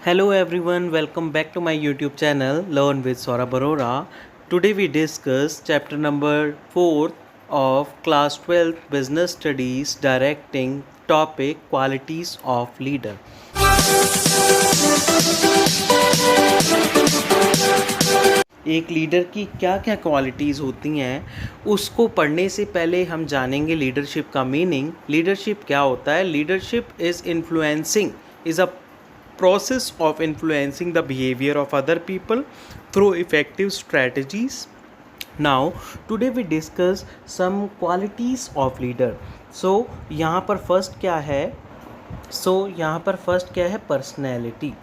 Hello everyone, welcome back to my YouTube channel Learn with Saurabh Arora. Today we discuss chapter number 4 of class 12 Business Studies Directing, topic Qualities of Leader. एक leader की क्या क्या qualities होती हैं उसको पढ़ने से पहले हम जानेंगे लीडरशिप का मीनिंग। लीडरशिप क्या होता है? Leadership is influencing, is a process of influencing the behavior of other people through effective strategies. Now today we discuss some qualities of leader. So यहाँ पर फर्स्ट क्या है? यहाँ पर फर्स्ट क्या है? पर्सनैलिटी।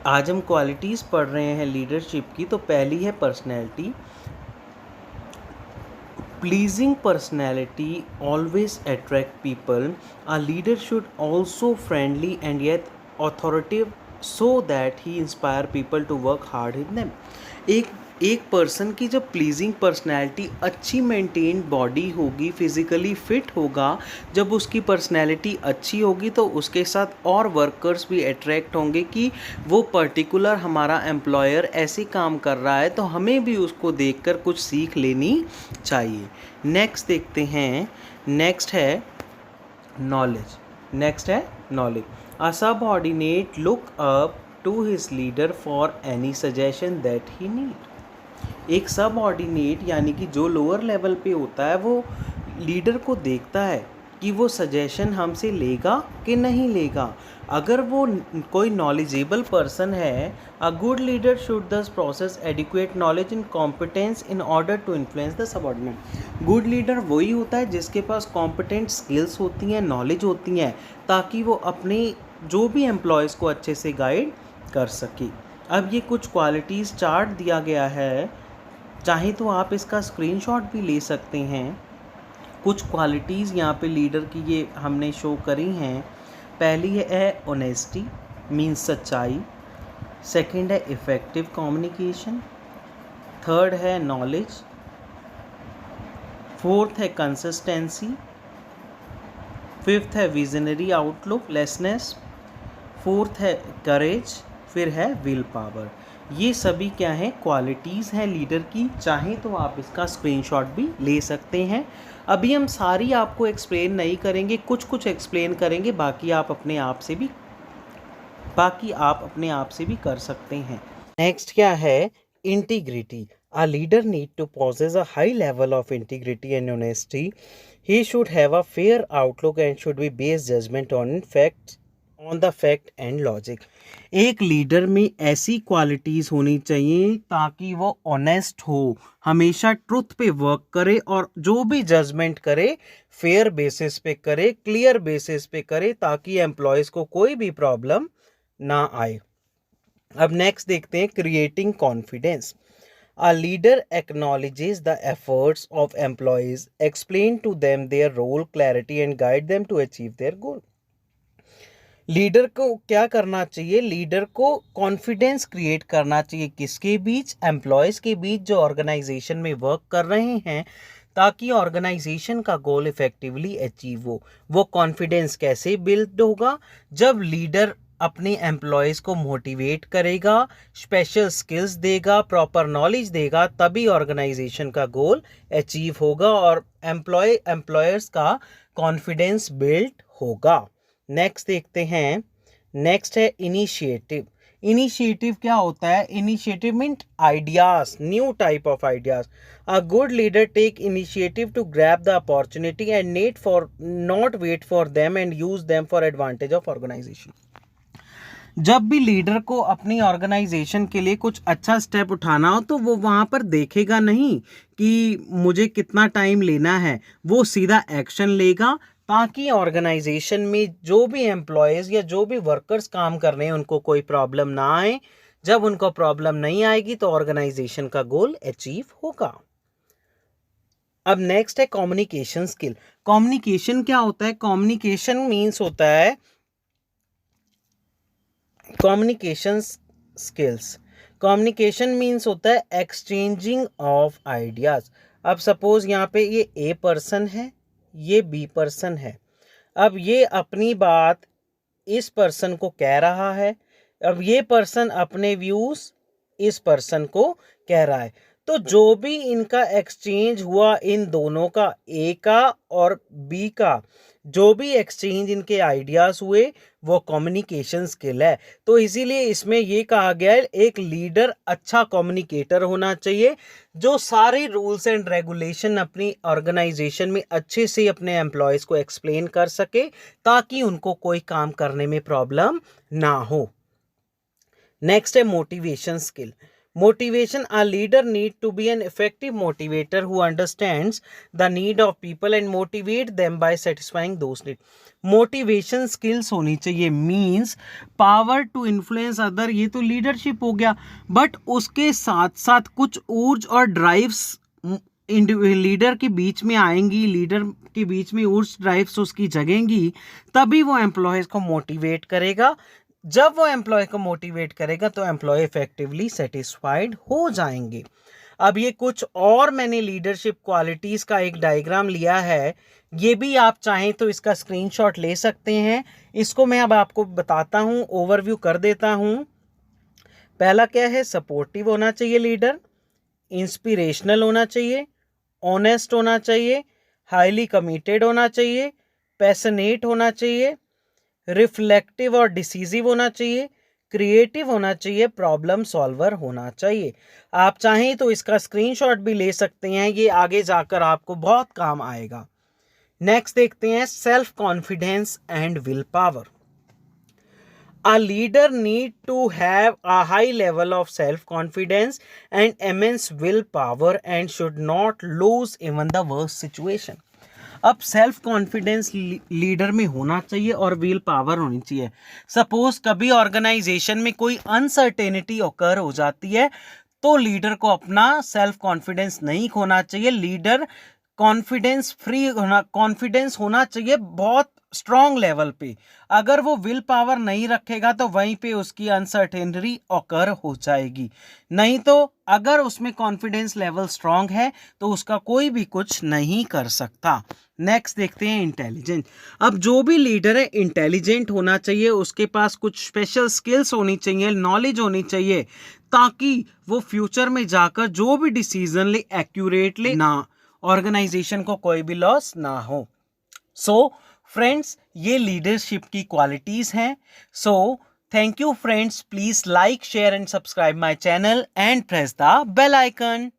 आज हम क्वालिटीज़ पढ़ रहे हैं लीडरशिप की, तो पहली है personality. Pleasing personality always attract people. A leader should also friendly and yet authoritative so that he inspire people to work hard in them. एक पर्सन की जब प्लीजिंग पर्सनैलिटी, अच्छी मेंटेन बॉडी होगी, फिज़िकली फिट होगा, जब उसकी personality अच्छी होगी तो उसके साथ और वर्कर्स भी अट्रैक्ट होंगे कि वो पर्टिकुलर हमारा एम्प्लॉयर ऐसे काम कर रहा है तो हमें भी उसको देखकर कुछ सीख लेनी चाहिए। नेक्स्ट देखते हैं, नेक्स्ट है knowledge. A subordinate look up to his leader for any suggestion that he need. एक सबऑर्डिनेट यानी कि जो लोअर लेवल पे होता है वो लीडर को देखता है कि वो सजेशन हमसे लेगा कि नहीं लेगा। अगर वो कोई नॉलेजेबल पर्सन है, a good leader should thus process adequate knowledge and competence in order to influence the subordinate. Good leader वही होता है जिसके पास कॉम्पिटेंट स्किल्स होती हैं, नॉलेज होती हैं, ताकि वो अपने जो भी एम्प्लॉयज़ को अच्छे से गाइड कर सके। अब ये कुछ क्वालिटीज़ चार्ट दिया गया है, चाहे तो आप इसका स्क्रीनशॉट भी ले सकते हैं। कुछ क्वालिटीज़ यहाँ पे लीडर की ये हमने शो करी हैं। पहली है ऑनेस्टी, मीन्स सच्चाई। सेकंड है इफ़ेक्टिव कम्युनिकेशन। थर्ड है नॉलेज। फोर्थ है कंसिस्टेंसी। फिफ्थ है विजनरी आउटलुक, लेसनेस। फोर्थ है करेज। फिर है विल पावर। ये सभी क्या हैं? क्वालिटीज़ हैं लीडर की। चाहें तो आप इसका स्क्रीनशॉट भी ले सकते हैं। अभी हम सारी आपको एक्सप्लेन नहीं करेंगे, कुछ एक्सप्लेन करेंगे, बाकी आप अपने आप से भी कर सकते हैं। नेक्स्ट क्या है? Integrity. A leader need to possess a high level of integrity and honesty. He should have a fair outlook and should be based judgment on the fact and logic. एक लीडर में ऐसी qualities होनी चाहिए ताकि वो honest हो, हमेशा truth पे वर्क करे और जो भी जजमेंट करे फेयर बेसिस पे करे, क्लियर बेसिस पे करे, ताकि एम्प्लॉयज़ को कोई भी प्रॉब्लम ना आए। अब नेक्स्ट देखते हैं creating confidence. A leader acknowledges the efforts of employees, explain to them their role clarity and guide them to achieve their goal. Leader को क्या करना चाहिए? लीडर को कॉन्फिडेंस क्रिएट करना चाहिए किसके बीच? एम्प्लॉयज़ के बीच जो ऑर्गेनाइजेशन में वर्क कर रहे हैं, ताकि ऑर्गेनाइजेशन का गोल इफेक्टिवली अचीव हो। वो कॉन्फिडेंस कैसे बिल्ड होगा? जब लीडर अपने एम्प्लॉयज़ को मोटिवेट करेगा, स्पेशल स्किल्स देगा, प्रॉपर नॉलेज देगा, तभी ऑर्गेनाइजेशन का गोल अचीव होगा और एम्प्लॉयर्स का कॉन्फिडेंस बिल्ड होगा। नेक्स्ट देखते हैं, नेक्स्ट है इनिशिएटिव। इनिशिएटिव क्या होता है? Initiative means ideas, new type of ideas. A good leader take initiative to grab the opportunity and not wait for them and use them for advantage of organisation. जब भी leader को अपनी organisation के लिए कुछ अच्छा स्टेप उठाना हो तो वो वहाँ पर देखेगा नहीं कि मुझे कितना टाइम लेना है, वो सीधा एक्शन लेगा, ताकि ऑर्गेनाइजेशन में जो भी एम्प्लॉयज़ या जो भी वर्कर्स काम कर रहे हैं उनको कोई प्रॉब्लम ना आए। जब उनको प्रॉब्लम नहीं आएगी तो ऑर्गेनाइजेशन का गोल अचीव होगा। अब नेक्स्ट है कम्युनिकेशन स्किल। कम्युनिकेशन क्या होता है? कम्युनिकेशन मीन्स होता है कम्युनिकेशन स्किल्स। कम्युनिकेशन मीन्स होता है एक्सचेंजिंग ऑफ आइडियाज़। अब सपोज यहाँ पे ये ए पर्सन है, ये बी पर्सन है। अब ये अपनी बात इस पर्सन को कह रहा है, अब ये पर्सन अपने व्यूज इस पर्सन को कह रहा है। तो जो भी इनका एक्सचेंज हुआ इन दोनों का, ए का और बी का, जो भी एक्सचेंज इनके आइडियाज हुए वो कम्युनिकेशन स्किल है। तो इसीलिए इसमें ये कहा गया है एक लीडर अच्छा कम्युनिकेटर होना चाहिए, जो सारे रूल्स एंड रेगुलेशन अपनी ऑर्गेनाइजेशन में अच्छे से अपने एम्प्लॉयज़ को एक्सप्लेन कर सके, ताकि उनको कोई काम करने में प्रॉब्लम ना हो। नेक्स्ट है motivation skill. Motivation, a leader need to be an effective motivator who understands the need of people and motivate them by satisfying those needs. Motivation skills होनी चाहिए, means power to influence other, ये तो leadership हो गया, but उसके साथ साथ कुछ ऊर्ज और ड्राइव्स लीडर के बीच में आएंगी, लीडर के बीच में ऊर्ज ड्राइव्स उसकी जगेंगी, तभी वो एम्प्लॉयज को मोटिवेट करेगा। जब वो एम्प्लॉय को मोटिवेट करेगा तो एम्प्लॉय इफेक्टिवली सेटिस्फाइड हो जाएंगे। अब ये कुछ और मैंने लीडरशिप क्वालिटीज़ का एक डायग्राम लिया है, ये भी आप चाहें तो इसका स्क्रीनशॉट ले सकते हैं। इसको मैं अब आपको बताता हूँ, ओवरव्यू कर देता हूँ। पहला क्या है, सपोर्टिव होना चाहिए लीडर, इंस्पिरेशनल होना चाहिए, ऑनेस्ट होना चाहिए, हाईली कमिटेड होना चाहिए, पैशनेट होना चाहिए, रिफ्लेक्टिव और डिसीजिव होना चाहिए, क्रिएटिव होना चाहिए, प्रॉब्लम सॉल्वर होना चाहिए। आप चाहें तो इसका स्क्रीनशॉट भी ले सकते हैं, ये आगे जाकर आपको बहुत काम आएगा। नेक्स्ट देखते हैं self confidence and will power. A leader need to have a high level of self-confidence and immense willpower and should not lose even the worst situation. अब सेल्फ कॉन्फिडेंस लीडर में होना चाहिए और विल पावर होनी चाहिए। Suppose कभी organisation में कोई अनसर्टेनिटी ऑकर हो जाती है तो लीडर को अपना सेल्फ कॉन्फिडेंस नहीं खोना चाहिए। लीडर कॉन्फिडेंस होना चाहिए बहुत स्ट्रॉन्ग लेवल पे। अगर वो विल पावर नहीं रखेगा तो वहीं पे उसकी अनसर्टेनिटी ऑकर हो जाएगी। नहीं तो अगर उसमें कॉन्फिडेंस लेवल स्ट्रॉन्ग है तो उसका कोई भी कुछ नहीं कर सकता। नेक्स्ट देखते हैं इंटेलिजेंट। अब जो भी लीडर है इंटेलिजेंट होना चाहिए, उसके पास कुछ स्पेशल स्किल्स होनी चाहिए, नॉलेज होनी चाहिए, ताकि वो फ्यूचर में जाकर जो भी डिसीजन ले एक्यूरेटली ना, ऑर्गेनाइजेशन को कोई भी लॉस ना हो। सो फ्रेंड्स, ये लीडरशिप की क्वालिटीज हैं। So thank you friends, please like, share and subscribe my channel and press the bell icon.